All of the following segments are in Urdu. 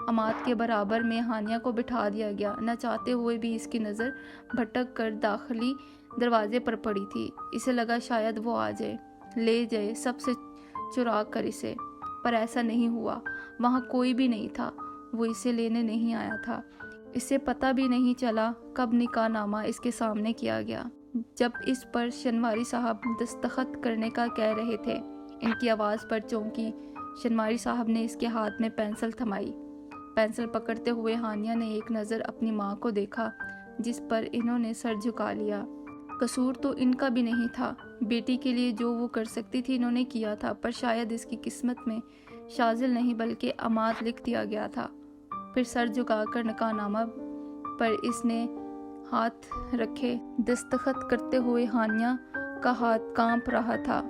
عماد کے برابر میں ہانیہ کو بٹھا دیا گیا۔ نہ چاہتے ہوئے بھی اس کی نظر بھٹک کر داخلی دروازے پر پڑی تھی۔ اسے لگا شاید وہ آ جائے، لے جائے سب سے چرا کر اسے، پر ایسا نہیں ہوا۔ وہاں کوئی بھی نہیں تھا، وہ اسے لینے نہیں آیا تھا۔ اسے پتہ بھی نہیں چلا کب نکاح نامہ اس کے سامنے کیا گیا۔ جب اس پر شنواری صاحب دستخط کرنے کا کہہ رہے تھے، ان کی آواز پر چونکی۔ شنواری صاحب نے اس کے ہاتھ میں پینسل تھمائی۔ پینسل پکڑتے ہوئے ہانیہ نے ایک نظر اپنی ماں کو دیکھا، جس پر انہوں نے سر جھکا لیا۔ قصور تو ان کا بھی نہیں تھا، بیٹی کے لیے جو وہ کر سکتی تھی انہوں نے کیا تھا، پر شاید اس کی قسمت میں شاذل نہیں بلکہ عماد لکھ دیا گیا تھا۔ پھر سر جھکا کر نکاح نامہ پر اس نے ہاتھ رکھے۔ دستخط کرتے ہوئے ہانیہ کا ہاتھ کانپ رہا تھا،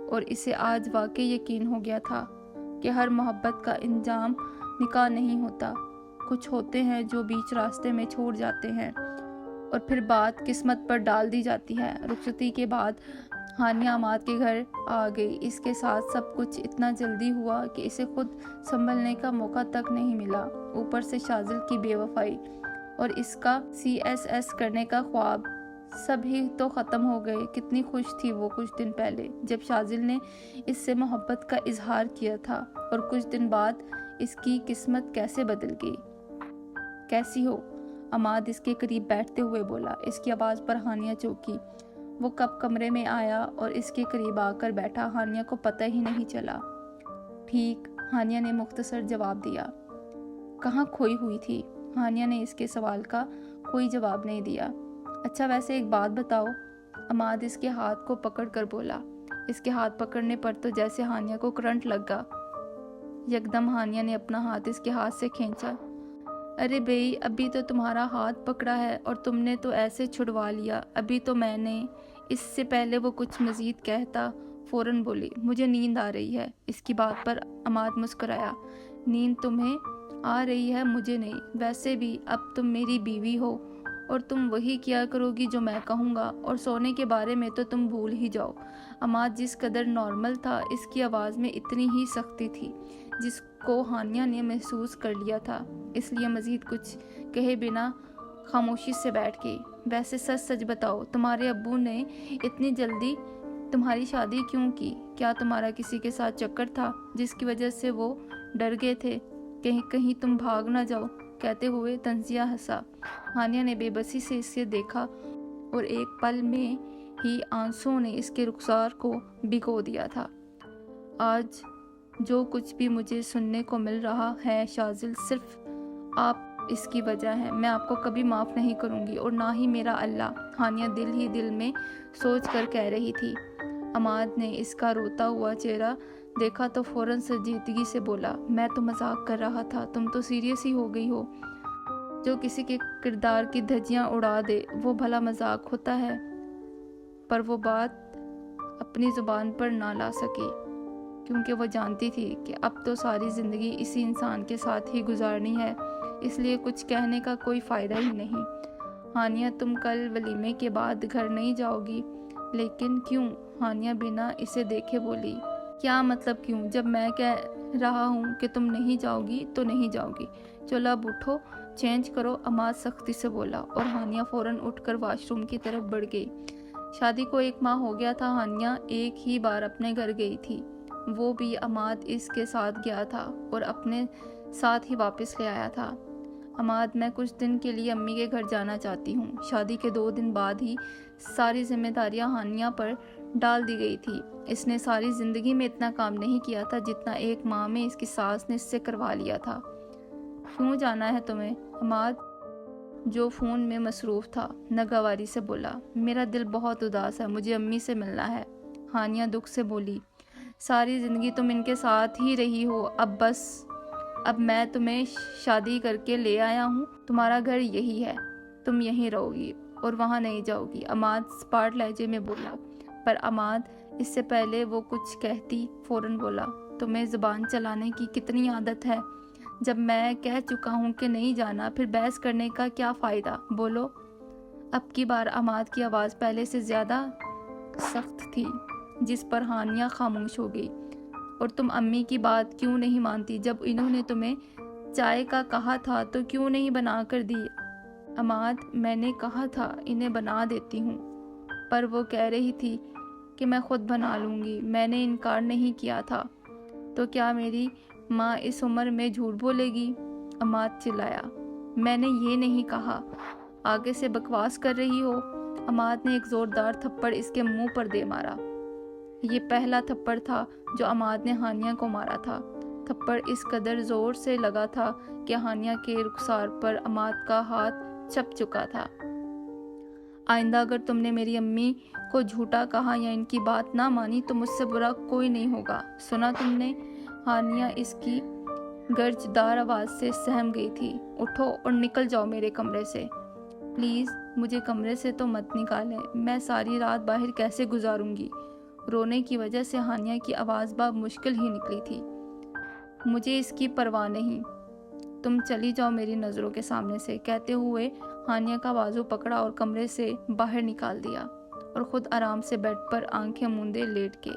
اور اسے آج واقعی یقین ہو گیا تھا کہ ہر محبت کا انجام نکاح نہیں ہوتا۔ کچھ ہوتے ہیں جو بیچ راستے میں چھوڑ جاتے ہیں اور پھر بات قسمت پر ڈال دی جاتی ہے۔ رخصتی کے بعد ہانیہ عماد کے گھر آ گئی۔ اس کے ساتھ سب کچھ اتنا جلدی ہوا کہ اسے خود سنبھلنے کا موقع تک نہیں ملا۔ اوپر سے شاذل کی بے وفائی اور اس کا CSS کرنے کا خواب، سب ہی تو ختم ہو گئے۔ کتنی خوش تھی وہ کچھ دن پہلے، جب شاذل نے اس سے محبت کا اظہار کیا تھا، اور کچھ دن بعد اس کی قسمت کیسے بدل گئی۔ کیسی ہو؟ عماد اس کے قریب بیٹھتے ہوئے بولا۔ اس کی آواز پر ہانیہ چونکی۔ وہ کب کمرے میں آیا اور اس کے قریب آ کر بیٹھا، ہانیہ کو پتہ ہی نہیں چلا۔ ٹھیک، ہانیہ نے مختصر جواب دیا۔ کہاں کھوئی ہوئی تھی؟ ہانیہ نے اس کے سوال کا کوئی جواب نہیں دیا۔ اچھا ویسے ایک بات بتاؤ، عماد اس کے ہاتھ کو پکڑ کر بولا۔ اس کے ہاتھ پکڑنے پر تو جیسے ہانیہ کو کرنٹ لگا۔ یکدم ہانیہ نے اپنا ہاتھ اس کے ہاتھ سے کھینچا۔ ارے بھئی، ابھی تو تمہارا ہاتھ پکڑا ہے اور تم نے تو ایسے چھڑوا لیا، ابھی تو میں نے۔ اس سے پہلے وہ کچھ مزید کہتا، فوراً بولی، مجھے نیند آ رہی ہے۔ اس کی بات پر عماد مسکرایا۔ نیند تمہیں آ رہی ہے، مجھے نہیں۔ ویسے بھی اب تم میری بیوی ہو اور تم وہی کیا کرو گی جو میں کہوں گا، اور سونے کے بارے میں تو تم بھول ہی جاؤ۔ عماد جس قدر نارمل تھا، اس کی آواز میں اتنی ہی سختی تھی جس کو ہانیہ نے محسوس کر لیا تھا، اس لیے مزید کچھ کہے بنا خاموشی سے بیٹھ گئی۔ ویسے سچ سچ بتاؤ، تمہارے ابو نے اتنی جلدی تمہاری شادی کیوں کی؟ کیا تمہارا کسی کے ساتھ چکر تھا جس کی وجہ سے وہ ڈر گئے تھے کہیں تم بھاگ نہ جاؤ؟ کہتے ہوئے طنزیہ ہنسا۔ ہانیہ نے بے بسی سے اسے دیکھا اور ایک پل میں ہی آنسوؤں نے اس کے رخسار کو بھگو دیا تھا۔ آج جو کچھ بھی مجھے سننے کو مل رہا ہے شاذل، صرف آپ اس کی وجہ ہے۔ میں آپ کو کبھی معاف نہیں کروں گی، اور نہ ہی میرا اللہ، ہانیہ دل ہی دل میں سوچ کر کہہ رہی تھی۔ عماد نے اس کا روتا ہوا چہرہ دیکھا تو فوراً سنجیدگی سے بولا، میں تو مذاق کر رہا تھا، تم تو سیریس ہی ہو گئی ہو۔ جو کسی کے کردار کی دھجیاں اڑا دے وہ بھلا مذاق ہوتا ہے؟ پر وہ بات اپنی زبان پر نہ لا سکی، کیونکہ وہ جانتی تھی کہ اب تو ساری زندگی اسی انسان کے ساتھ ہی گزارنی ہے، اس لیے کچھ کہنے کا کوئی فائدہ ہی نہیں۔ ہانیہ، تم کل ولیمے کے بعد گھر نہیں جاؤ گی؟ لیکن کیوں؟ ہانیہ بنا اسے دیکھے بولی۔ کیا مطلب کیوں؟ جب میں کہہ رہا ہوں کہ تم نہیں جاؤ گی تو نہیں جاؤ گی۔ چلو اب اٹھو، چینج کرو، عماد سختی سے بولا، اور ہانیہ فوراً اٹھ کر واش روم کی طرف بڑھ گئی۔ شادی کو 1 ماہ ہو گیا تھا۔ ہانیہ ایک ہی بار اپنے گھر گئی تھی، وہ بھی عماد اس کے ساتھ گیا تھا اور اپنے ساتھ ہی واپس لے آیا تھا۔ عماد، میں کچھ دن کے لیے امی کے گھر جانا چاہتی ہوں۔ شادی کے 2 دن بعد ہی ساری ذمہ داریاں ہانیہ پر ڈال دی گئی تھی۔ اس نے ساری زندگی میں اتنا کام نہیں کیا تھا جتنا 1 ماہ میں اس کی ساس نے اس سے کروا لیا تھا۔ کیوں جانا ہے تمہیں؟ عماد، جو فون میں مصروف تھا، ناگواری سے بولا۔ میرا دل بہت اداس ہے، مجھے امی سے ملنا ہے۔ ہانیہ دکھ سے بولی، ساری زندگی تم ان کے ساتھ ہی رہی ہو، اب بس، اب میں تمہیں شادی کر کے لے آیا ہوں، تمہارا گھر یہی ہے، تم یہیں رہو گی اور وہاں نہیں جاؤ گی، عماد سپاٹ لہجے میں بولا۔ پر عماد اس سے پہلے وہ کچھ کہتی فوراً بولا، تمہیں زبان چلانے کی کتنی عادت ہے؟ جب میں کہہ چکا ہوں کہ نہیں جانا، پھر بحث کرنے کا کیا فائدہ؟ بولو۔ اب کی بار عماد کی آواز پہلے سے زیادہ سخت تھی، جس پر ہانیہ خاموش ہو گئی۔ اور تم امی کی بات کیوں نہیں مانتی جب انہوں نے تمہیں چائے کا کہا تھا تو کیوں نہیں بنا کر دی؟ عماد، میں نے کہا تھا انہیں بنا دیتی ہوں، پر وہ کہہ رہی تھی کہ میں خود بنا لوں گی۔ میں نے انکار نہیں کیا تھا۔ تو کیا میری ماں اس عمر میں جھوٹ بولے گی؟ عماد چلایا۔ میں نے یہ نہیں کہا، آگے سے بکواس کر رہی ہو۔ عماد نے ایک زوردار تھپڑ اس کے منہ پر دے مارا۔ یہ پہلا تھپڑ تھا جو عماد نے ہانیہ کو مارا تھا۔ تھپڑ اس قدر زور سے لگا تھا کہ ہانیہ کے رخسار پر عماد کا ہاتھ چپ چکا تھا۔ آئندہ اگر تم نے میری امی کو جھوٹا کہا یا ان کی بات نہ مانی تو مجھ سے برا کوئی نہیں ہوگا، سنا تم نے؟ ہانیہ اس کی گرج دار آواز سے سہم گئی تھی۔ اٹھو اور نکل جاؤ میرے کمرے سے۔ پلیز مجھے کمرے سے تو مت نکالیں، میں ساری رات باہر کیسے گزاروں گی؟ رونے کی وجہ سے ہانیہ کی آواز مشکل ہی نکلی تھی۔ مجھے اس کی پرواہ نہیں، تم چلی جاؤ میری نظروں کے سامنے سے، کہتے ہوئے ہانیہ کا بازو پکڑا اور کمرے سے باہر نکال دیا اور خود آرام سے بیڈ پر آنکھیں موندے لیٹ کے،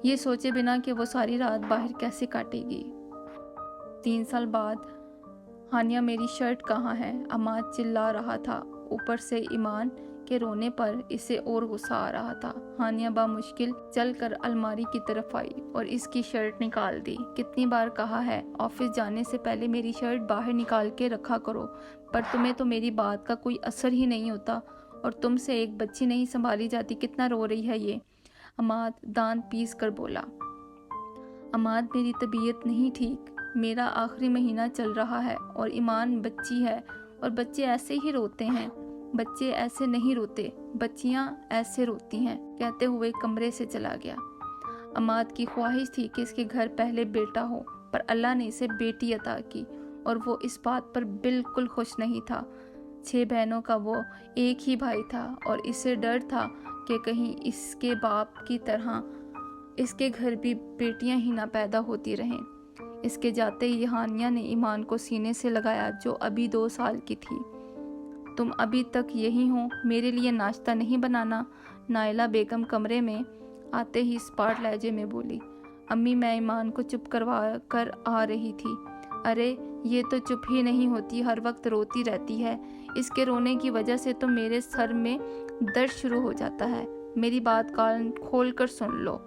یہ سوچے بنا کہ وہ ساری رات باہر کیسے کاٹے گی۔ 3 سال بعد۔ ہانیہ میری شرٹ کہاں ہے؟ عماد چلا رہا تھا۔ اوپر سے ایمان کے رونے پر اسے اور غصہ آ رہا تھا۔ ہانیہ بامشکل چل کر الماری کی طرف آئی اور اس کی شرٹ نکال دی۔ کتنی بار کہا ہے آفس جانے سے پہلے میری شرٹ باہر نکال کے رکھا کرو، پر تمہیں تو میری بات کا کوئی اثر ہی نہیں ہوتا، اور تم سے ایک بچی نہیں سنبھالی جاتی۔ کتنا رو رہی ہے یہ؟ عماد دانت پیس کر بولا۔ عماد، میری طبیعت نہیں ٹھیک، میرا آخری مہینہ چل رہا ہے اور ایمان بچی ہے، اور بچے ایسے ہی روتے ہیں۔ بچے ایسے نہیں روتے، بچیاں ایسے روتی ہیں، کہتے ہوئے کمرے سے چلا گیا۔ عماد کی خواہش تھی کہ اس کے گھر پہلے بیٹا ہو، پر اللہ نے اسے بیٹی عطا کی اور وہ اس بات پر بالکل خوش نہیں تھا۔ 6 بہنوں کا وہ ایک ہی بھائی تھا اور اسے ڈر تھا کہ کہیں اس کے باپ کی طرح اس کے گھر بھی بیٹیاں ہی نہ پیدا ہوتی رہیں۔ اس کے جاتے ہی ہانیہ نے ایمان کو سینے سے لگایا جو ابھی 2 سال کی تھی۔ تم ابھی تک یہی ہو؟ میرے لیے ناشتہ نہیں بنانا؟ نائلہ بیگم کمرے میں آتے ہی اسپاٹ لہجے میں بولی۔ امی، میں ایمان کو چپ کروا کر آ رہی تھی۔ ارے یہ تو چپ ہی نہیں ہوتی، ہر وقت روتی رہتی ہے، اس کے رونے کی وجہ سے تو میرے سر میں درد شروع ہو جاتا ہے۔ میری بات کان کھول کر سن لو،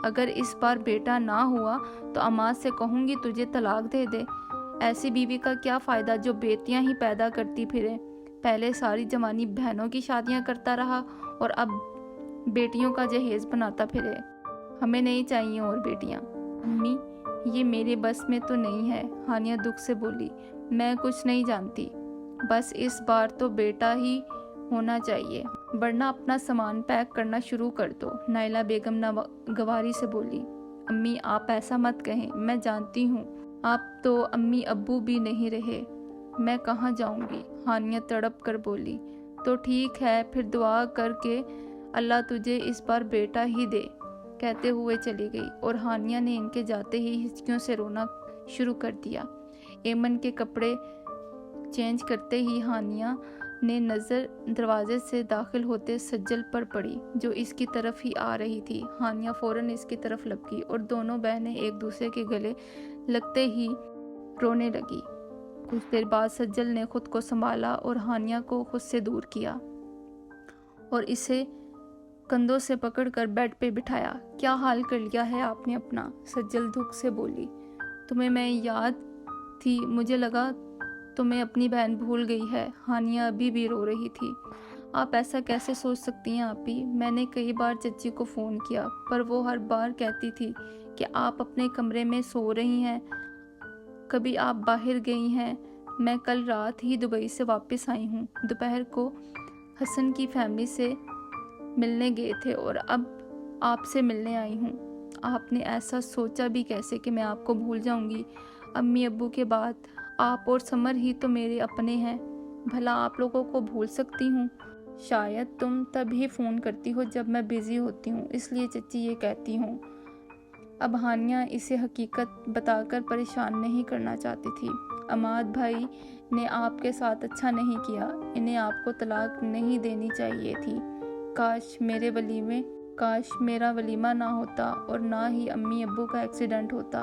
اگر اس بار بیٹا نہ ہوا تو عماد سے کہوں گی تجھے طلاق دے دے۔ ایسی بیوی کا کیا فائدہ جو بیٹیاں ہی پیدا کرتی پھرے؟ پہلے ساری جوانی بہنوں کی شادیاں کرتا رہا اور اب بیٹیوں کا جہیز بناتا پھرے۔ ہمیں نہیں چاہیے اور بیٹیاں۔ امی، یہ میرے بس میں تو نہیں ہے، ہانیہ دکھ سے بولی۔ میں کچھ نہیں جانتی، بس اس بار تو بیٹا ہی ہونا چاہیے، ورنہ اپنا سامان پیک کرنا شروع کر دو، نائلہ بیگم ناگواری سے بولی۔ امی، آپ ایسا مت کہیں، میں جانتی ہوں آپ تو امی ابو بھی نہیں رہے، میں کہاں جاؤں گی؟ ہانیہ تڑپ کر بولی۔ تو ٹھیک ہے، پھر دعا کر کے اللہ تجھے اس بار بیٹا ہی دے، کہتے ہوئے چلی گئی اور ہانیہ نے ان کے جاتے ہی ہچکیوں سے رونا شروع کر دیا۔ ایمن کے کپڑے چینج کرتے ہی ہانیہ نے نظر دروازے سے داخل ہوتے سجل پر پڑی جو اس کی طرف ہی آ رہی تھی۔ ہانیہ فوراً اس کی طرف لپکی اور دونوں بہنیں ایک دوسرے کے گلے لگتے ہی رونے لگی۔ کچھ دیر بعد سجل نے خود کو سنبھالا اور ہانیہ کو خود سے دور کیا اور اسے کندھوں سے پکڑ کر بیڈ پہ بٹھایا۔ کیا حال کر لیا ہے آپ نے اپنا؟ سجل دکھ سے بولی۔ تمہیں میں یاد تھی، مجھے لگا تمہیں اپنی بہن بھول گئی ہے۔ ہانیہ ابھی بھی رو رہی تھی۔ آپ ایسا کیسے سوچ سکتی ہیں آپی؟ میں نے کئی بار چچی کو فون کیا، پر وہ ہر بار کہتی تھی کہ آپ اپنے کمرے میں سو رہی ہیں، کبھی آپ باہر گئی ہیں۔ میں کل رات ہی دبئی سے واپس آئی ہوں، دوپہر کو حسن کی فیملی سے ملنے گئے تھے اور اب آپ سے ملنے آئی ہوں۔ آپ نے ایسا سوچا بھی کیسے کہ میں آپ کو بھول جاؤں گی؟ امی ابو کے بعد آپ اور سمر ہی تو میرے اپنے ہیں، بھلا آپ لوگوں کو بھول سکتی ہوں؟ شاید تم تب ہی فون کرتی ہو جب میں بزی ہوتی ہوں، اس لیے چچی یہ کہتی ہوں۔ اب ہانیہ اسے حقیقت بتا کر پریشان نہیں کرنا چاہتی تھی۔ عماد بھائی نے آپ کے ساتھ اچھا نہیں کیا، انہیں آپ کو طلاق نہیں دینی چاہیے تھی۔ کاش میرا ولیمہ نہ ہوتا اور نہ ہی امی ابو کا ایکسیڈنٹ ہوتا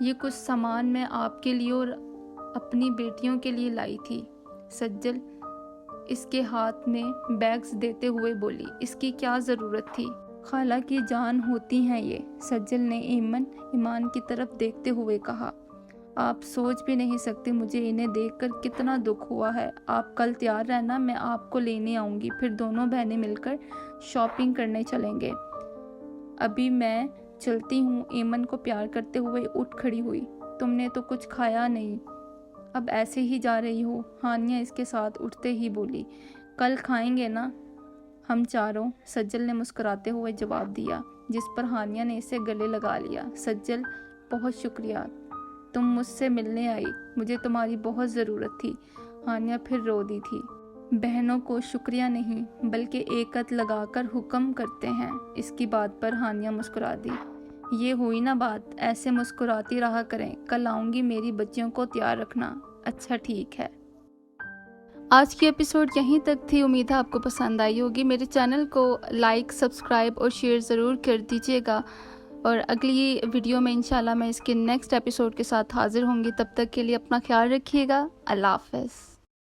یہ کچھ سامان میں آپ کے لیے اور اپنی بیٹیوں کے لیے لائی تھی۔ سجل اس کے ہاتھ میں بیگز دیتے ہوئے بولی، اس کی کیا ضرورت تھی؟ خالہ کی جان ہوتی ہیں یہ، سجل نے ایمان کی طرف دیکھتے ہوئے کہا۔ آپ سوچ بھی نہیں سکتے مجھے انہیں دیکھ کر کتنا دکھ ہوا ہے۔ آپ کل تیار رہنا، میں آپ کو لینے آؤں گی، پھر دونوں بہنیں مل کر شاپنگ کرنے چلیں گے۔ ابھی میں چلتی ہوں۔ ایمن کو پیار کرتے ہوئے اٹھ کھڑی ہوئی۔ تم نے تو کچھ کھایا نہیں، اب ایسے ہی جا رہی ہو؟ ہانیہ اس کے ساتھ اٹھتے ہی بولی۔ کل کھائیں گے نا ہم چاروں، سجل نے مسکراتے ہوئے جواب دیا، جس پر ہانیہ نے اسے گلے لگا لیا۔ سجل بہت شکریہ، تم مجھ سے ملنے آئی، مجھے تمہاری بہت ضرورت تھی۔ ہانیہ پھر رو دی تھی۔ بہنوں کو شکریہ نہیں بلکہ ایکت لگا کر حکم کرتے ہیں۔ اس کی بات پر ہانیہ مسکرا دی۔ یہ ہوئی نا بات، ایسے مسکراتی رہا کریں، کل آؤں گی، میری بچیوں کو تیار رکھنا۔ اچھا ٹھیک ہے۔ آج کی ایپیسوڈ یہیں تک تھی، امید ہے آپ کو پسند آئی ہوگی۔ میرے چینل کو لائک، سبسکرائب اور شیئر ضرور کر دیجیے گا، اور اگلی ویڈیو میں انشاءاللہ میں اس کے نیکسٹ ایپیسوڈ کے ساتھ حاضر ہوں گی۔ تب تک کے لیے اپنا خیال رکھیے گا۔ اللہ حافظ۔